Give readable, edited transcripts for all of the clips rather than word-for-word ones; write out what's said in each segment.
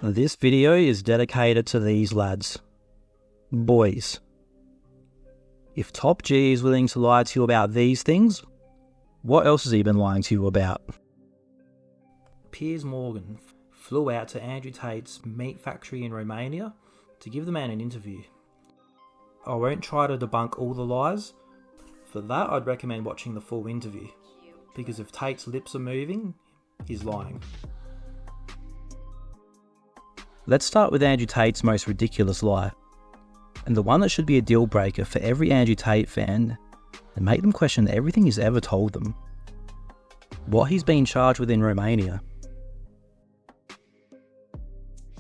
This video is dedicated to these lads. Boys. If Top G is willing to lie to you about these things, what else has he been lying to you about? Piers Morgan flew out to Andrew Tate's meat factory in Romania to give the man an interview. I won't try to debunk all the lies. For that, I'd recommend watching the full interview, because if Tate's lips are moving, he's lying. Let's start with Andrew Tate's most ridiculous lie, and the one that should be a deal breaker for every Andrew Tate fan and make them question everything he's ever told them. What he's been charged with in Romania.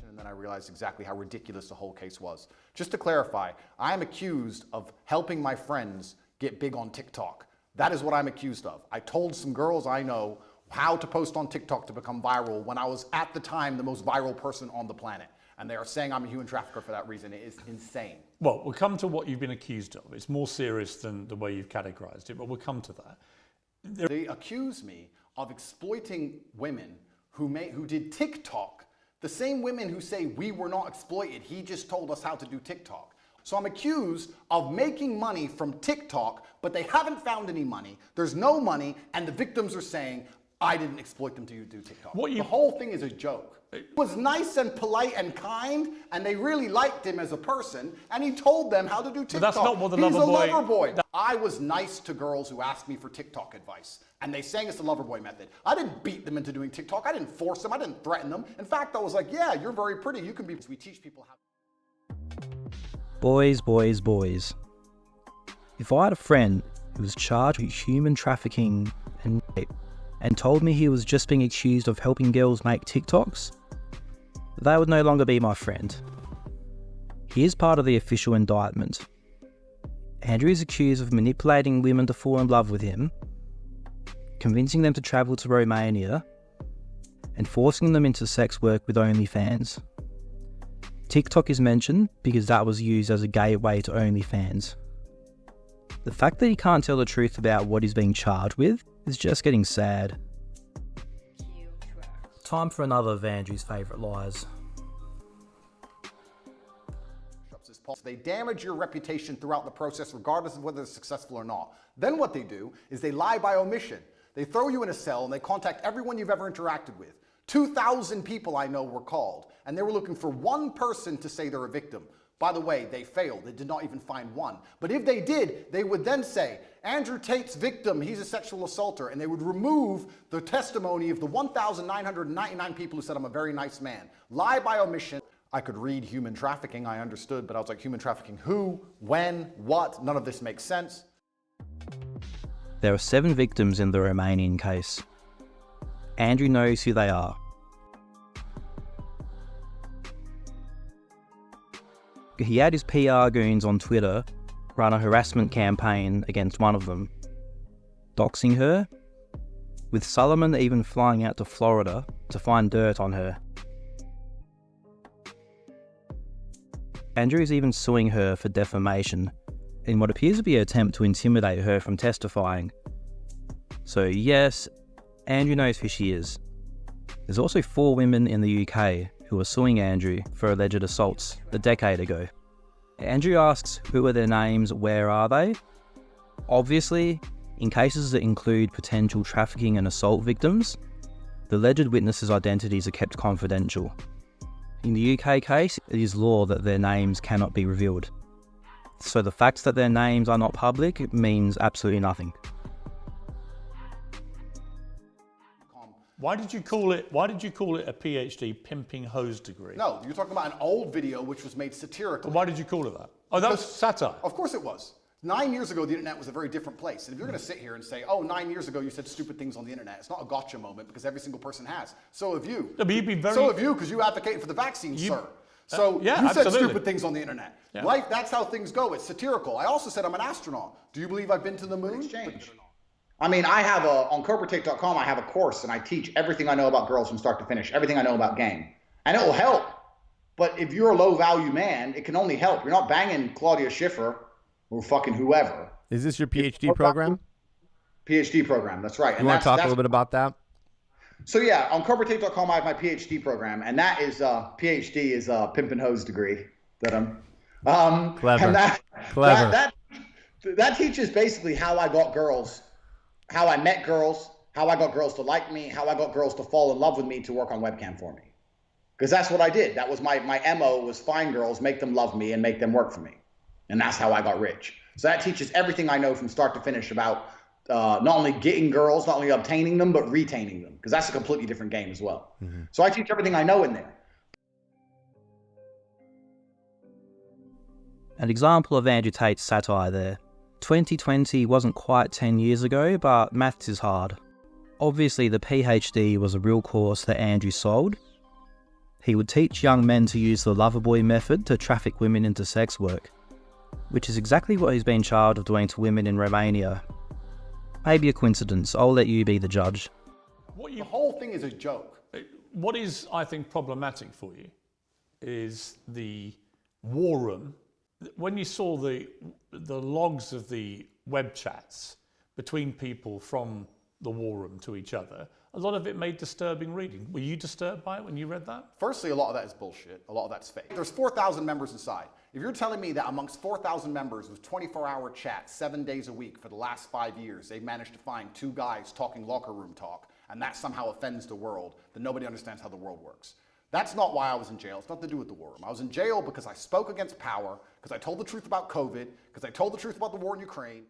And then I realized exactly how ridiculous the whole case was. Just to clarify, I am accused of helping my friends get big on TikTok. That is what I'm accused of. I told some girls I know how to post on TikTok to become viral when I was at the time the most viral person on the planet. And they are saying I'm a human trafficker for that reason. It is insane. Well, we'll come to what you've been accused of. It's more serious than the way you've categorized it, but we'll come to that. They accuse me of exploiting women who did TikTok, the same women who say we were not exploited, he just told us how to do TikTok. So I'm accused of making money from TikTok, but they haven't found any money. There's no money, and the victims are saying, I didn't exploit them to do TikTok. The whole thing is a joke. He was nice and polite and kind, and they really liked him as a person, and he told them how to do TikTok. But that's not what the He's lover boy... a lover boy. I was nice to girls who asked me for TikTok advice, and they sang us the lover boy method. I didn't beat them into doing TikTok. I didn't force them. I didn't threaten them. In fact, I was like, yeah, you're very pretty. You can be... We teach people how... Boys, boys, boys. If I had a friend who was charged with human trafficking and rape, and told me he was just being accused of helping girls make TikToks, they would no longer be my friend. Here's part of the official indictment. Andrew is accused of manipulating women to fall in love with him, convincing them to travel to Romania, and forcing them into sex work with OnlyFans. TikTok is mentioned because that was used as a gateway to OnlyFans. The fact that he can't tell the truth about what he's being charged with is just getting sad. Time for another of Andrew's favourite lies. They damage your reputation throughout the process regardless of whether it's successful or not. Then what they do is they lie by omission. They throw you in a cell and they contact everyone you've ever interacted with. 2,000 people I know were called, and they were looking for one person to say they're a victim. By the way, they failed. They did not even find one. But if they did, they would then say, Andrew Tate's victim, he's a sexual assaulter, and they would remove the testimony of the 1,999 people who said I'm a very nice man. Lie by omission. I could read human trafficking, I understood, but I was like, human trafficking who, when, what? None of this makes sense. There are 7 victims in the Romanian case. Andrew knows who they are. He had his PR goons on Twitter run a harassment campaign against one of them, doxing her, with Solomon even flying out to Florida to find dirt on her. Andrew is even suing her for defamation in what appears to be an attempt to intimidate her from testifying. So yes, Andrew knows who she is. There's also 4 women in the UK who are suing Andrew for alleged assaults a decade ago. Andrew asks who are their names, where are they? Obviously, in cases that include potential trafficking and assault victims, the alleged witnesses' identities are kept confidential. In the UK case, it is law that their names cannot be revealed. So the fact that their names are not public means absolutely nothing. Why did you call it a PhD pimping hose degree? No, you're talking about an old video which was made satirically. Why did you call it that? Oh, that was satire. Of course it was. 9 years ago, the internet was a very different place. And if you're going to sit here and say, oh, 9 years ago you said stupid things on the internet, it's not a gotcha moment because every single person has. So have you. No, but you'd be very... So have you, because you advocated for the vaccine, sir. So yeah, you said absolutely. stupid things on the internet. Yeah. Life, that's how things go. It's satirical. I also said I'm an astronaut. Do you believe I've been to the moon? Exchange. I mean, I have on CobraTake.com, I have a course and I teach everything I know about girls from start to finish, everything I know about game. and it will help. But if you're a low value man, it can only help. You're not banging Claudia Schiffer or fucking whoever. Is this your PhD program? PhD program, that's right. You want to talk a little bit about that? So yeah, on CobraTape.com I have my PhD program, and that is PhD is a pimp and hose degree that I'm clever. And Clever. That teaches basically how I got girls, how I met girls, how I got girls to like me, how I got girls to fall in love with me to work on webcam for me. Because that's what I did. That was my MO, was find girls, make them love me, and make them work for me. And that's how I got rich. So that teaches everything I know from start to finish about not only getting girls, not only obtaining them, but retaining them. Because that's a completely different game as well. Mm-hmm. So I teach everything I know in there. An example of Andrew Tate's satire there. 2020 wasn't quite 10 years ago, but maths is hard. Obviously, the PhD was a real course that Andrew sold. He would teach young men to use the Loverboy method to traffic women into sex work, which is exactly what he's been charged of doing to women in Romania. Maybe a coincidence. I'll let you be the judge. The whole thing is a joke. What is, I think, problematic for you is the war room. When you saw the logs of the web chats between people from the war room to each other, a lot of it made disturbing reading. Were you disturbed by it when you read that? Firstly, a lot of that is bullshit. A lot of that's fake. There's 4,000 members inside. If you're telling me that amongst 4,000 members with 24-hour chats 7 days a week for the last 5 years, they've managed to find 2 guys talking locker room talk, and that somehow offends the world, then nobody understands how the world works. That's not why I was in jail. It's nothing to do with the war room. I was in jail because I spoke against power, because I told the truth about COVID, because I told the truth about the war in Ukraine.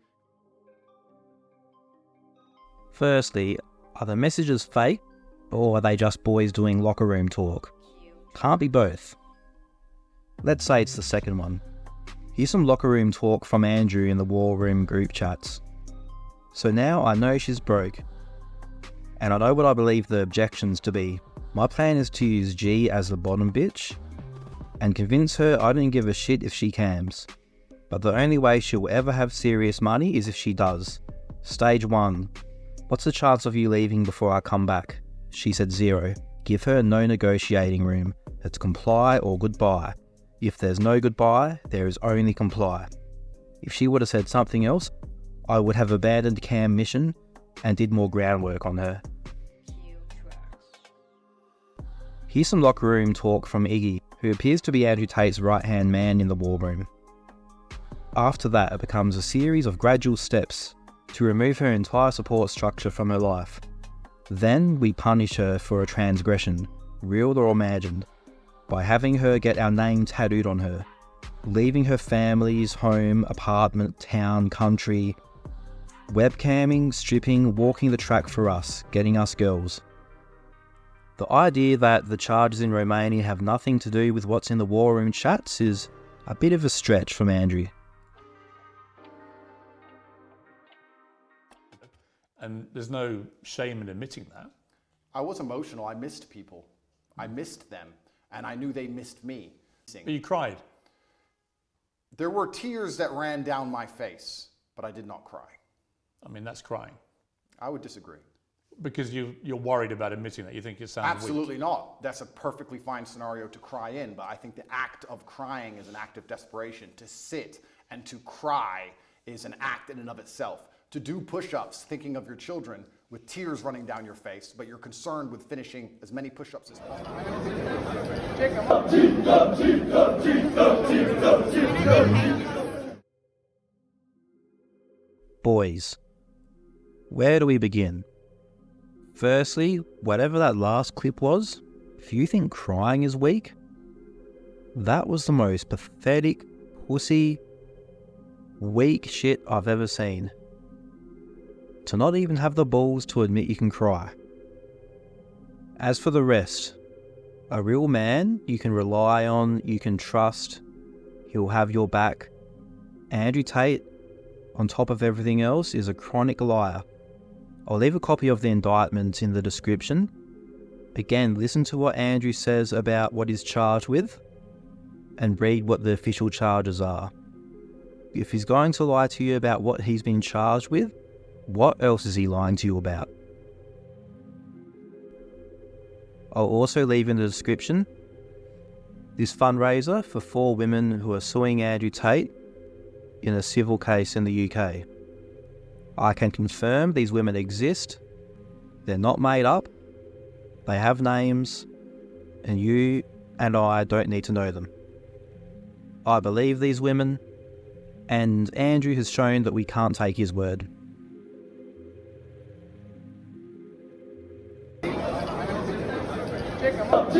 Firstly, are the messages fake, or are they just boys doing locker room talk? Can't be both. Let's say it's the second one. Here's some locker room talk from Andrew in the war room group chats. So now I know she's broke, and I know what I believe the objections to be. My plan is to use G as the bottom bitch, and convince her I don't give a shit if she cams. But the only way she'll ever have serious money is if she does. Stage 1. What's the chance of you leaving before I come back? She said 0. Give her no negotiating room. It's comply or goodbye. If there's no goodbye, there is only comply. If she would have said something else, I would have abandoned cam mission and did more groundwork on her. Here's some locker room talk from Iggy, who appears to be Andrew Tate's right-hand man in the war room. After that, it becomes a series of gradual steps to remove her entire support structure from her life. Then we punish her for a transgression, real or imagined, by having her get our name tattooed on her, leaving her family's home, apartment, town, country, webcamming, stripping, walking the track for us, getting us girls. The idea that the charges in Romania have nothing to do with what's in the war room chats is a bit of a stretch from Andrew. And there's no shame in admitting that. I was emotional. I missed people. I missed them, and I knew they missed me. But you cried. There were tears that ran down my face, but I did not cry. I mean, that's crying. I would disagree. Because you're worried about admitting that. You think it sounds Absolutely weak. not. That's a perfectly fine scenario to cry in, but I think the act of crying is an act of desperation. To sit and to cry is an act in and of itself. To do push-ups thinking of your children with tears running down your face, but you're concerned with finishing as many push-ups as possible. Boys. Where do we begin? Firstly, whatever that last clip was, if you think crying is weak, that was the most pathetic, pussy, weak shit I've ever seen. To not even have the balls to admit you can cry. As for the rest, a real man you can rely on, you can trust, he'll have your back. Andrew Tate, on top of everything else, is a chronic liar. I'll leave a copy of the indictment in the description. Again, listen to what Andrew says about what he's charged with, and read what the official charges are. If he's going to lie to you about what he's been charged with, what else is he lying to you about? I'll also leave in the description this fundraiser for 4 women who are suing Andrew Tate in a civil case in the UK. I can confirm these women exist. They're not made up. They have names, and you and I don't need to know them. I believe these women, and Andrew has shown that we can't take his word. Check 'em up.